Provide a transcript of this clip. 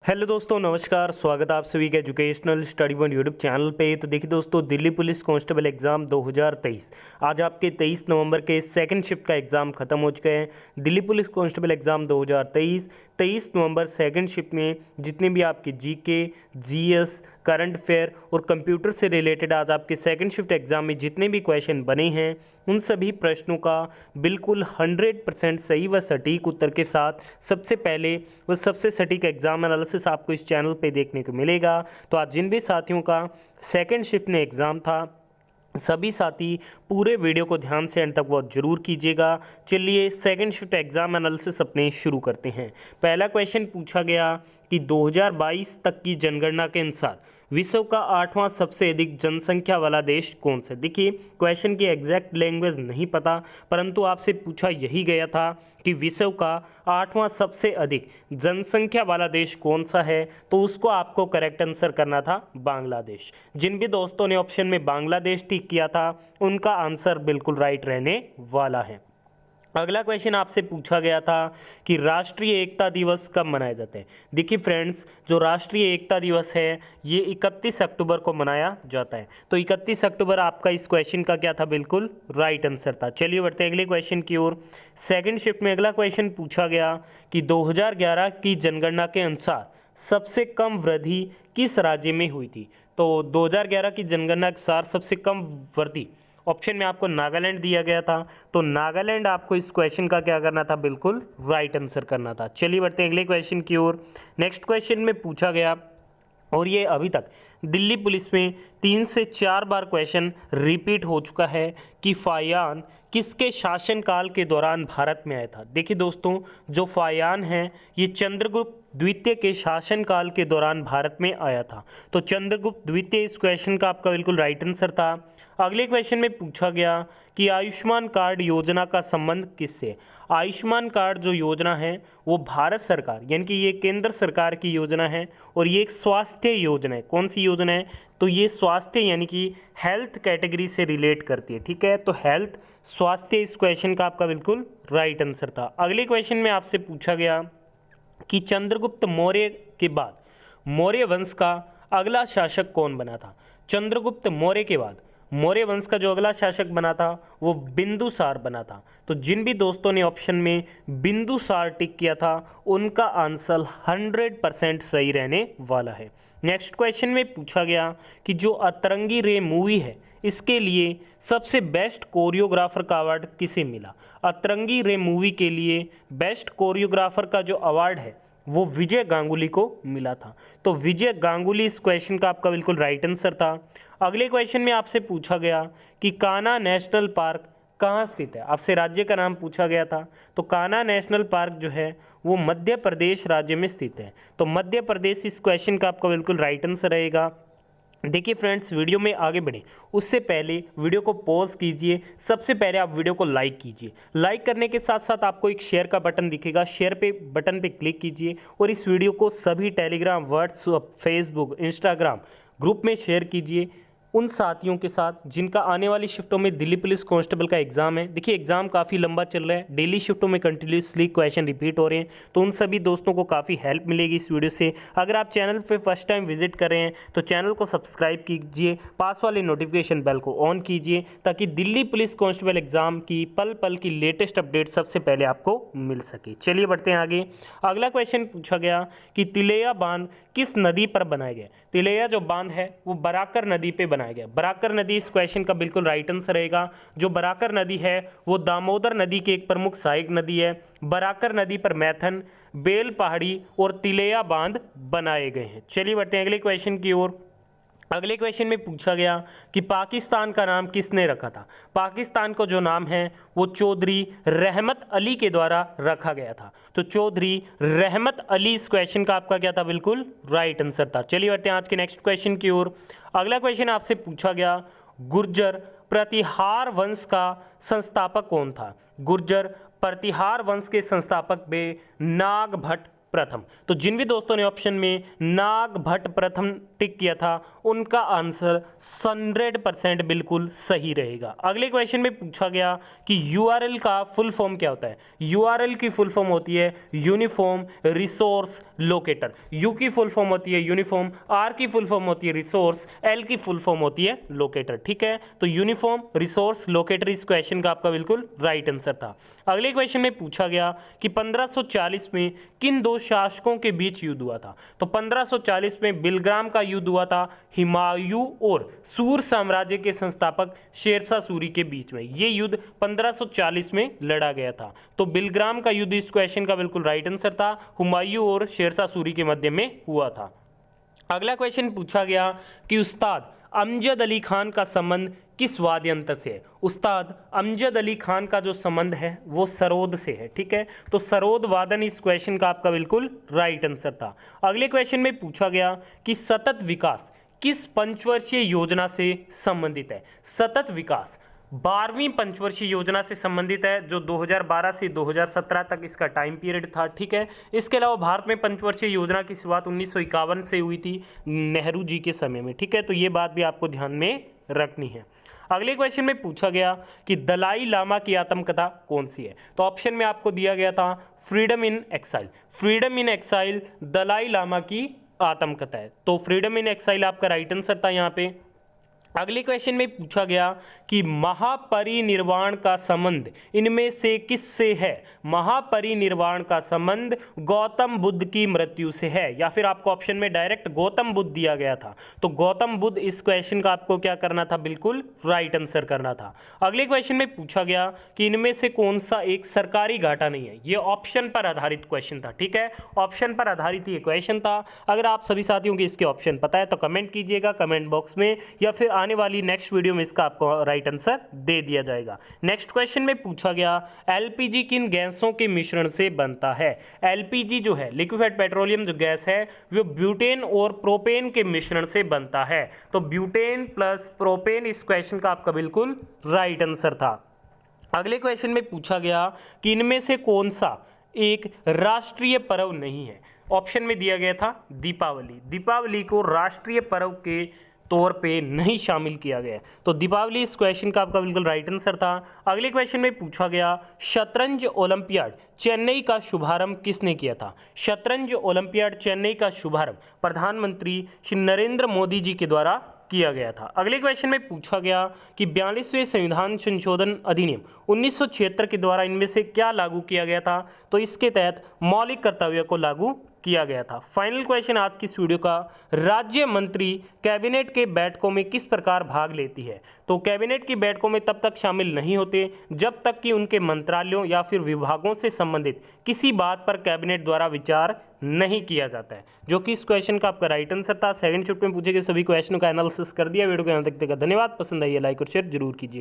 Hello दोस्तों, नमस्कार। स्वागत है आप सभी का educational study one YouTube channel पे। तो देखिए दोस्तों, दिल्ली पुलिस कांस्टेबल एग्ज़ाम 2023 आज आपके 23 नवंबर के सेकंड शिफ्ट का एग्ज़ाम खत्म हो चुके हैं। दिल्ली पुलिस कांस्टेबल एग्ज़ाम 2023 23 नवंबर सेकंड शिफ्ट में जितने भी आपके जीके, जीएस, करंट अफेयर और कंप्यूटर से रिलेटेड आज आपके सेकंड शिफ्ट एग्ज़ाम में जितने भी क्वेश्चन बने हैं उन सभी प्रश्नों का बिल्कुल 100% सही व सटीक उत्तर के साथ सबसे पहले व सबसे सटीक एग्जाम एनालिसिस आपको इस चैनल पे देखने को मिलेगा। तो आज जिन भी साथियों का सेकंड शिफ्ट में एग्ज़ाम था, सभी साथी पूरे वीडियो को ध्यान से अंत तक वॉच जरूर कीजिएगा। चलिए सेकंड शिफ्ट एग्जाम एनालिसिस अपने शुरू करते हैं। पहला क्वेश्चन पूछा गया कि 2022 तक की जनगणना के अनुसार विश्व का 8वां सबसे अधिक जनसंख्या वाला देश कौन सा। देखिए क्वेश्चन की एग्जैक्ट लैंग्वेज नहीं पता, परंतु आपसे पूछा यही गया था कि विश्व का 8वां सबसे अधिक जनसंख्या वाला देश कौन सा है, तो उसको आपको करेक्ट आंसर करना था बांग्लादेश। जिन भी दोस्तों ने ऑप्शन में बांग्लादेश टिक किया था उनका आंसर बिल्कुल राइट रहने वाला है। अगला क्वेश्चन आपसे पूछा गया था कि राष्ट्रीय एकता दिवस कब मनाया जाता है। देखिए फ्रेंड्स, जो राष्ट्रीय एकता दिवस है ये 31 अक्टूबर को मनाया जाता है। तो 31 अक्टूबर आपका इस क्वेश्चन का क्या था, बिल्कुल राइट आंसर था। चलिए बढ़ते हैं अगले क्वेश्चन की ओर। सेकंड शिफ्ट में अगला क्वेश्चन पूछा गया कि 2011 की जनगणना के अनुसार सबसे कम वृद्धि किस राज्य में हुई थी। तो 2011 की जनगणना के अनुसार सबसे कम वृद्धि ऑप्शन में आपको नागालैंड दिया गया था, तो नागालैंड आपको इस क्वेश्चन का क्या करना था, बिल्कुल राइट आंसर करना था। चलिए बढ़ते हैं अगले क्वेश्चन की ओर। नेक्स्ट क्वेश्चन में पूछा गया, और ये अभी तक दिल्ली पुलिस में 3 से 4 बार क्वेश्चन रिपीट हो चुका है कि फायान किसके शासनकाल के दौरान भारत में आया था। देखिए दोस्तों, जो फायान है ये चंद्रगुप्त द्वितीय के शासनकाल के दौरान भारत में आया था। तो चंद्रगुप्त द्वितीय इस क्वेश्चन का आपका बिल्कुल राइट आंसर था। अगले क्वेश्चन में पूछा गया कि आयुष्मान कार्ड योजना का संबंध किससे। आयुष्मान कार्ड जो योजना है वो भारत सरकार यानी कि ये केंद्र सरकार की योजना है और ये एक स्वास्थ्य योजना है। कौन सी योजना है, तो ये स्वास्थ्य यानी कि हेल्थ कैटेगरी से रिलेट करती है। ठीक है, तो हेल्थ स्वास्थ्य इस क्वेश्चन का आपका बिल्कुल राइट आंसर था। अगले क्वेश्चन में आपसे पूछा गया कि चंद्रगुप्त मौर्य के बाद मौर्य वंश का अगला शासक कौन बना था। चंद्रगुप्त मौर्य के बाद मौर्य वंश का जो अगला शासक बना था वो बिंदुसार बना था। तो जिन भी दोस्तों ने ऑप्शन में बिंदुसार टिक किया था उनका आंसर 100% सही रहने वाला है। नेक्स्ट क्वेश्चन में पूछा गया कि जो अतरंगी रे मूवी है इसके लिए सबसे बेस्ट कोरियोग्राफर का अवार्ड किसे मिला। अतरंगी रे मूवी के लिए बेस्ट कोरियोग्राफर का जो अवार्ड है वो विजय गांगुली को मिला था। तो विजय गांगुली इस क्वेश्चन का आपका बिल्कुल राइट आंसर था। अगले क्वेश्चन में आपसे पूछा गया कि कान्हा नेशनल पार्क कहाँ स्थित है। आपसे राज्य का नाम पूछा गया था, तो कान्हा नेशनल पार्क जो है वो मध्य प्रदेश राज्य में स्थित है। तो मध्य प्रदेश इस क्वेश्चन का आपका बिल्कुल राइट आंसर रहेगा। देखिए फ्रेंड्स, वीडियो में आगे बढ़े उससे पहले वीडियो को पॉज कीजिए। सबसे पहले आप वीडियो को लाइक कीजिए। लाइक करने के साथ साथ आपको एक शेयर का बटन दिखेगा, शेयर पे बटन पे क्लिक कीजिए और इस वीडियो को सभी Telegram, WhatsApp, Facebook, Instagram group में शेयर कीजिए उन साथियों के साथ जिनका आने वाली शिफ्टों में दिल्ली पुलिस कांस्टेबल का एग्जाम है। देखिए एग्जाम काफ़ी लंबा चल रहा है, डेली शिफ्टों में कंटिन्यूसली क्वेश्चन रिपीट हो रहे हैं, तो उन सभी दोस्तों को काफ़ी हेल्प मिलेगी इस वीडियो से। अगर आप चैनल पे फर्स्ट टाइम विजिट कर रहे हैं तो चैनल को सब्सक्राइब कीजिए, पास वाले नोटिफिकेशन बेल को ऑन कीजिए ताकि दिल्ली पुलिस कांस्टेबल एग्जाम की पल पल की लेटेस्ट अपडेट सबसे पहले आपको मिल सके। चलिए बढ़ते हैं आगे। अगला क्वेश्चन पूछा गया कि तिलैया बांध किस नदी पर बनाया गया। तिलैया जो बांध है वो बराकर नदी पे बनाया गया। बराकर नदी इस क्वेश्चन का बिल्कुल राइट आंसर रहेगा। जो बराकर नदी है वो दामोदर नदी की एक प्रमुख सहायक नदी है। बराकर नदी पर मैथन, बेल पहाड़ी और तिलैया बांध बनाए गए हैं। चलिए बढ़ते हैं अगले क्वेश्चन की ओर। अगले क्वेश्चन में पूछा गया कि पाकिस्तान का नाम किसने रखा था। पाकिस्तान को जो नाम है वो चौधरी रहमत अली के द्वारा रखा गया था। तो चौधरी रहमत अली इस क्वेश्चन का आपका क्या था, बिल्कुल राइट आंसर था। चलिए बढ़ते हैं आज के नेक्स्ट क्वेश्चन की ओर। अगला क्वेश्चन आपसे पूछा गया गुर्जर प्रतिहार वंश का संस्थापक कौन था। गुर्जर प्रतिहार वंश के संस्थापक में नाग भट्ट प्रथम। तो जिन भी दोस्तों ने ऑप्शन में नागभट्ट प्रथम टिक किया था उनका आंसर 100% बिल्कुल सही रहेगा। अगले क्वेश्चन में पूछा गया कि यूआरएल का फुल फॉर्म क्या होता है। यूआरएल की फुल फॉर्म होती है यूनिफॉर्म रिसोर्स लोकेटर। यू की फुल फॉर्म होती है यूनिफॉर्म, आर की फुल फॉर्म होती है रिसोर्स, एल की फुल फॉर्म होती है लोकेटर। ठीक है, तो यूनिफॉर्म रिसोर्स लोकेटर इस क्वेश्चन का आपका बिल्कुल राइट आंसर था। अगले क्वेश्चन में पूछा गया कि 1540 में किन दो शासकों के बीच युद्ध हुआ था। तो 1540 में बिलग्राम का युद्ध हुआ था हुमायूं और सूर साम्राज्य के संस्थापक शेरशाह सूरी के बीच में। ये युद्ध 1540 में लड़ा गया था। तो बिलग्राम का युद्ध इस क्वेश्चन का बिल्कुल राइट आंसर था, हुमायूं और शेरशाह सूरी के मध्य में हुआ था। अगला क्वेश्चन पूछा गया कि उस्ताद अमजद अली खान का संबंध किस वाद्य यंत्र से है। उस्ताद अमजद अली खान का जो संबंध है वो सरोद से है। ठीक है, तो सरोद वादन इस क्वेश्चन का आपका बिल्कुल राइट आंसर था। अगले क्वेश्चन में पूछा गया कि सतत विकास किस पंचवर्षीय योजना से संबंधित है। सतत विकास 12वीं पंचवर्षीय योजना से संबंधित है, जो 2012 से 2017 तक इसका टाइम पीरियड था। ठीक है, इसके अलावा भारत में पंचवर्षीय योजना की शुरुआत 1951 से हुई थी नेहरू जी के समय में। ठीक है, तो ये बात भी आपको ध्यान में रखनी है। अगले क्वेश्चन में पूछा गया कि दलाई लामा की आत्मकथा कौन सी है। तो ऑप्शन में आपको दिया गया था freedom in exile. Freedom in exile Dalai Lama की आत्मकथा है, तो फ्रीडम इन एक्साइल आपका राइट आंसर था यहाँ पे। अगले क्वेश्चन में पूछा गया कि महापरिनिर्वाण का संबंध इनमें से किससे है। महापरिनिर्वाण का संबंध गौतम बुद्ध की मृत्यु से है, या फिर आपको ऑप्शन में डायरेक्ट गौतम बुद्ध दिया गया था। तो गौतम बुद्ध इस क्वेश्चन का आपको क्या करना था, बिल्कुल राइट आंसर करना था। अगले क्वेश्चन में पूछा गया कि इनमें से कौन सा एक सरकारी घाटा नहीं है। ये ऑप्शन पर आधारित क्वेश्चन था। ठीक है, ऑप्शन पर आधारित ये क्वेश्चन था। अगर आप सभी साथियों को इसके ऑप्शन पता है तो कमेंट कीजिएगा कमेंट बॉक्स में, या फिर आने वाली नेक्स्ट वीडियो में इसका आपको राइट आंसर दे दिया जाएगा। नेक्स्ट क्वेश्चन में पूछा गया एलपीजी किन गैसों के मिश्रण से बनता है। एलपीजी जो है लिक्विफाइड पेट्रोलियम जो गैस है वो ब्यूटेन और प्रोपेन के मिश्रण से बनता है। तो ब्यूटेन प्लस प्रोपेन इस क्वेश्चन का आपका बिल्कुल राइट आंसर था। अगले क्वेश्चन में पूछा गया कि इनमें से कौन सा एक राष्ट्रीय पर्व नहीं है। ऑप्शन में दिया गया था दीपावली। दीपावली को राष्ट्रीय पर्व के तौर पे नहीं शामिल किया गया, तो दीपावली इस क्वेश्चन का आपका बिल्कुल राइट आंसर था। अगले क्वेश्चन में पूछा गया शतरंज ओलंपियाड चेन्नई का शुभारंभ किसने किया था। शतरंज ओलंपियाड चेन्नई का शुभारंभ प्रधानमंत्री श्री नरेंद्र मोदी जी के द्वारा किया गया था। अगले क्वेश्चन में पूछा गया कि 42वें संविधान संशोधन अधिनियम 1976 के द्वारा इनमें से क्या लागू किया गया था। तो इसके तहत मौलिक कर्तव्य को लागू किया गया था। फाइनल क्वेश्चन आज की इस वीडियो का, राज्य मंत्री कैबिनेट के बैठकों में किस प्रकार भाग लेती है। तो कैबिनेट की बैठकों में तब तक शामिल नहीं होते जब तक कि उनके मंत्रालयों या फिर विभागों से संबंधित किसी बात पर कैबिनेट द्वारा विचार नहीं किया जाता है, जो कि इस क्वेश्चन का आपका राइट आंसर था। सेकंड शिफ्ट में पूछे गए सभी क्वेश्चनों का एनालिसिस कर दिया। वीडियो को यहाँ तक देखा, धन्यवाद। पसंद आई है लाइक और शेयर जरूर कीजिएगा।